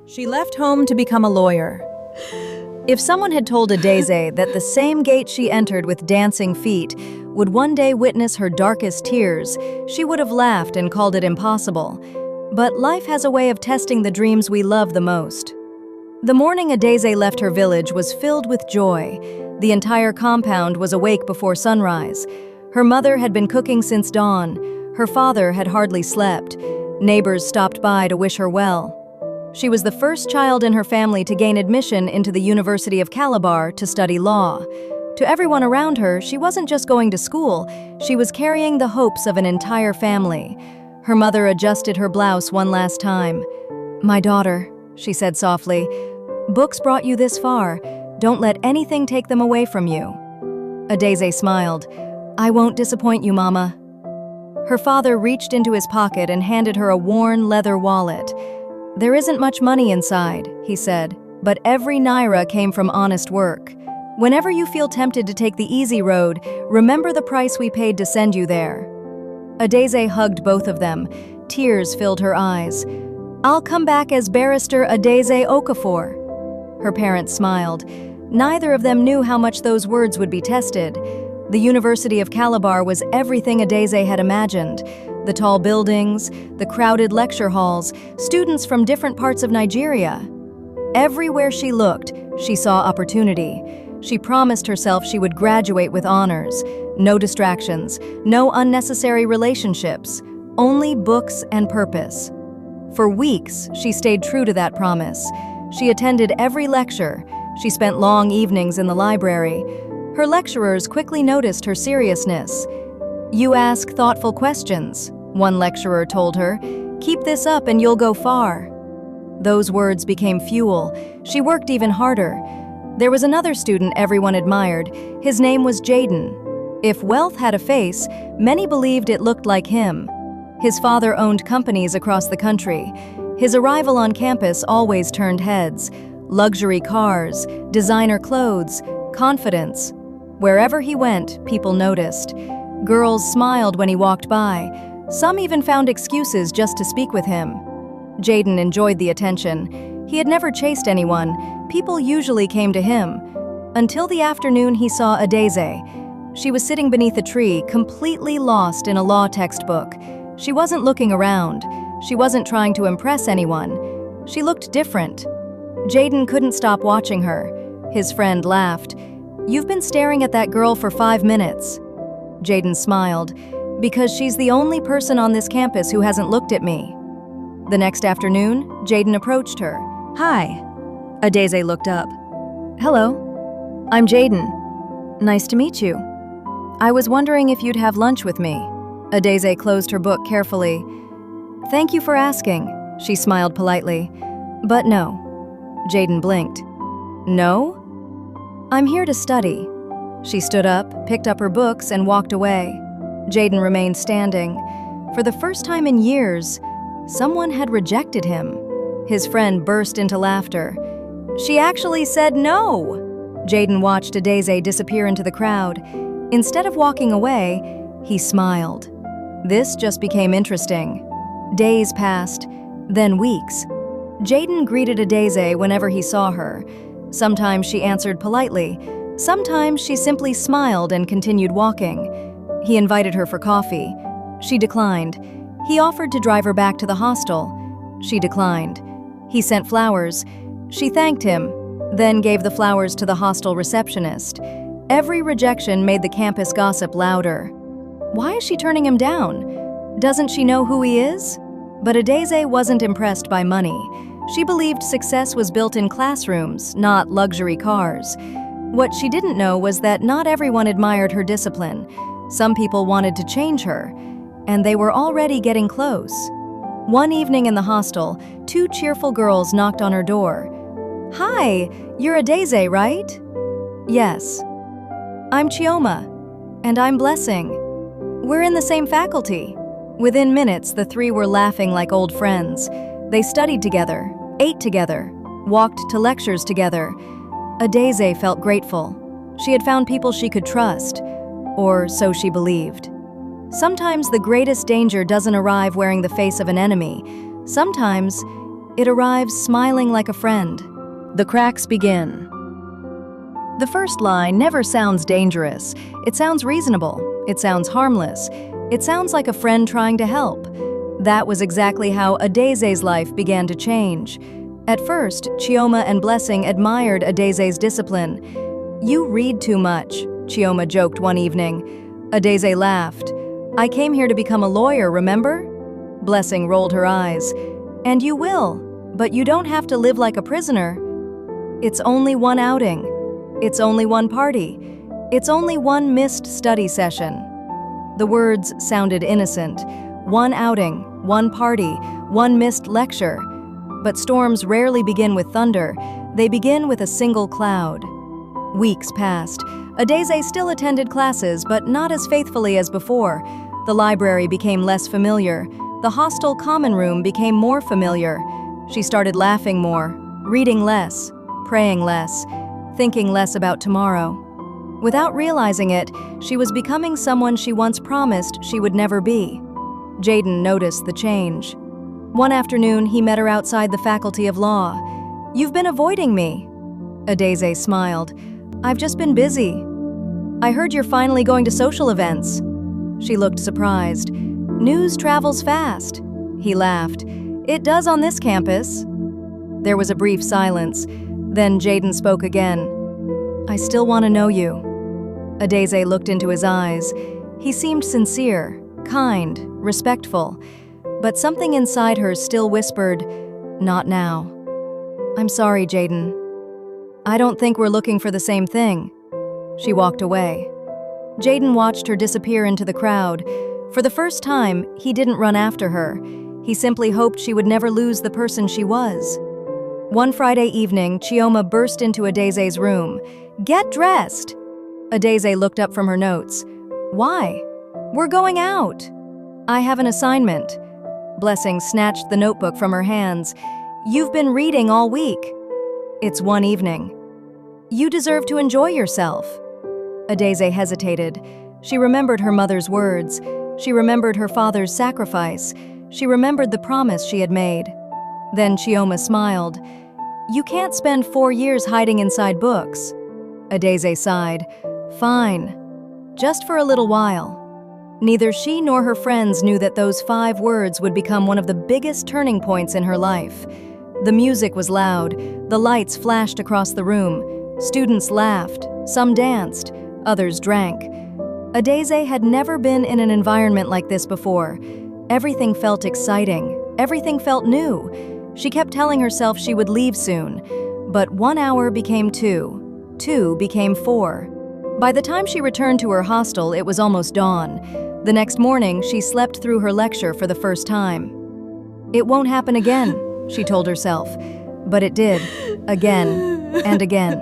She left home to become a lawyer. If someone had told Adaeze that the same gate she entered with dancing feet would one day witness her darkest tears, she would have laughed and called it impossible. But life has a way of testing the dreams we love the most. The morning Adaeze left her village was filled with joy. The entire compound was awake before sunrise. Her mother had been cooking since dawn. Her father had hardly slept. Neighbors stopped by to wish her well. She was the first child in her family to gain admission into the University of Calabar to study law. To everyone around her, she wasn't just going to school, she was carrying the hopes of an entire family. Her mother adjusted her blouse one last time. "My daughter," she said softly, "books brought you this far. Don't let anything take them away from you." Adaeze smiled. "I won't disappoint you, Mama." Her father reached into his pocket and handed her a worn leather wallet. "There isn't much money inside," he said, "but every naira came from honest work. Whenever you feel tempted to take the easy road, remember the price we paid to send you there." Adaeze hugged both of them. Tears filled her eyes. "I'll come back as Barrister Adaeze Okafor." Her parents smiled. Neither of them knew how much those words would be tested. The University of Calabar was everything Adaeze had imagined. The tall buildings, the crowded lecture halls, students from different parts of Nigeria. Everywhere she looked, she saw opportunity. She promised herself she would graduate with honors. No distractions, no unnecessary relationships, only books and purpose. For weeks, she stayed true to that promise. She attended every lecture. She spent long evenings in the library. Her lecturers quickly noticed her seriousness. "You ask thoughtful questions," one lecturer told her. "Keep this up and you'll go far." Those words became fuel. She worked even harder. There was another student everyone admired. His name was Jayden. If wealth had a face, many believed it looked like him. His father owned companies across the country. His arrival on campus always turned heads. Luxury cars, designer clothes, confidence. Wherever he went, people noticed. Girls smiled when he walked by. Some even found excuses just to speak with him. Jayden enjoyed the attention. He had never chased anyone. People usually came to him. Until the afternoon he saw Adaeze. She was sitting beneath a tree, completely lost in a law textbook. She wasn't looking around. She wasn't trying to impress anyone. She looked different. Jayden couldn't stop watching her. His friend laughed. "You've been staring at that girl for 5 minutes." Jayden smiled. "Because she's the only person on this campus who hasn't looked at me." The next afternoon, Jayden approached her. "Hi." Adaeze looked up. "Hello. I'm Jayden. Nice to meet you. I was wondering if you'd have lunch with me." Adaeze closed her book carefully. "Thank you for asking," she smiled politely. "But no." Jayden blinked. "No?" "I'm here to study." She stood up, picked up her books, and walked away. Jayden remained standing. For the first time in years, someone had rejected him. His friend burst into laughter. "She actually said no!" Jayden watched Adaeze disappear into the crowd. Instead of walking away, he smiled. This just became interesting. Days passed, then weeks. Jayden greeted Adaeze whenever he saw her. Sometimes she answered politely. Sometimes she simply smiled and continued walking. He invited her for coffee. She declined. He offered to drive her back to the hostel. She declined. He sent flowers. She thanked him, then gave the flowers to the hostel receptionist. Every rejection made the campus gossip louder. Why is she turning him down? Doesn't she know who he is? But Adaeze wasn't impressed by money. She believed success was built in classrooms, not luxury cars. What she didn't know was that not everyone admired her discipline. Some people wanted to change her, and they were already getting close. One evening in the hostel, 2 cheerful girls knocked on her door. "Hi, you're Adaeze, right?" "Yes." "I'm Chioma." "And I'm Blessing. We're in the same faculty." Within minutes, the 3 were laughing like old friends. They studied together, ate together, walked to lectures together. Adaeze felt grateful. She had found people she could trust, or so she believed. Sometimes the greatest danger doesn't arrive wearing the face of an enemy. Sometimes It arrives smiling like a friend. The cracks begin. The first line never sounds dangerous. It sounds reasonable. It sounds harmless. It sounds like a friend trying to help. That was exactly how Adaeze's life began to change. At first, Chioma and Blessing admired Adaeze's discipline. "You read too much," Chioma joked one evening. Adaeze laughed. "I came here to become a lawyer, remember?" Blessing rolled her eyes. "And you will, but you don't have to live like a prisoner. It's only one outing. It's only one party. It's only one missed study session." The words sounded innocent. One outing, one party, one missed lecture. But storms rarely begin with thunder. They begin with a single cloud. Weeks passed. Adaeze still attended classes, but not as faithfully as before. The library became less familiar. The hostel common room became more familiar. She started laughing more, reading less, praying less, thinking less about tomorrow. Without realizing it, she was becoming someone she once promised she would never be. Jayden noticed the change. One afternoon, he met her outside the Faculty of Law. "You've been avoiding me." Adaeze smiled. "I've just been busy." "I heard you're finally going to social events." She looked surprised. "News travels fast." He laughed. "It does on this campus." There was a brief silence. Then Jayden spoke again. "I still want to know you." Adaeze looked into his eyes. He seemed sincere, kind, respectful. But something inside her still whispered, "Not now." "I'm sorry, Jayden. I don't think we're looking for the same thing." She walked away. Jayden watched her disappear into the crowd. For the first time, he didn't run after her. He simply hoped she would never lose the person she was. One Friday evening, Chioma burst into Adaeze's room. "Get dressed!" Adaeze looked up from her notes. "Why?" "We're going out." "I have an assignment." Blessing snatched the notebook from her hands. "You've been reading all week." "It's one evening." "You deserve to enjoy yourself." Adaeze hesitated. She remembered her mother's words. She remembered her father's sacrifice. She remembered the promise she had made. Then Chioma smiled. "You can't spend 4 years hiding inside books." Adaeze sighed. "Fine. Just for a little while." Neither she nor her friends knew that those 5 words would become one of the biggest turning points in her life. The music was loud. The lights flashed across the room. Students laughed. Some danced. Others drank. Adaeze had never been in an environment like this before. Everything felt exciting. Everything felt new. She kept telling herself she would leave soon. But 1 hour became 2. 2 became 4. By the time she returned to her hostel, it was almost dawn. The next morning, she slept through her lecture for the first time. "It won't happen again," she told herself. But it did, again and again.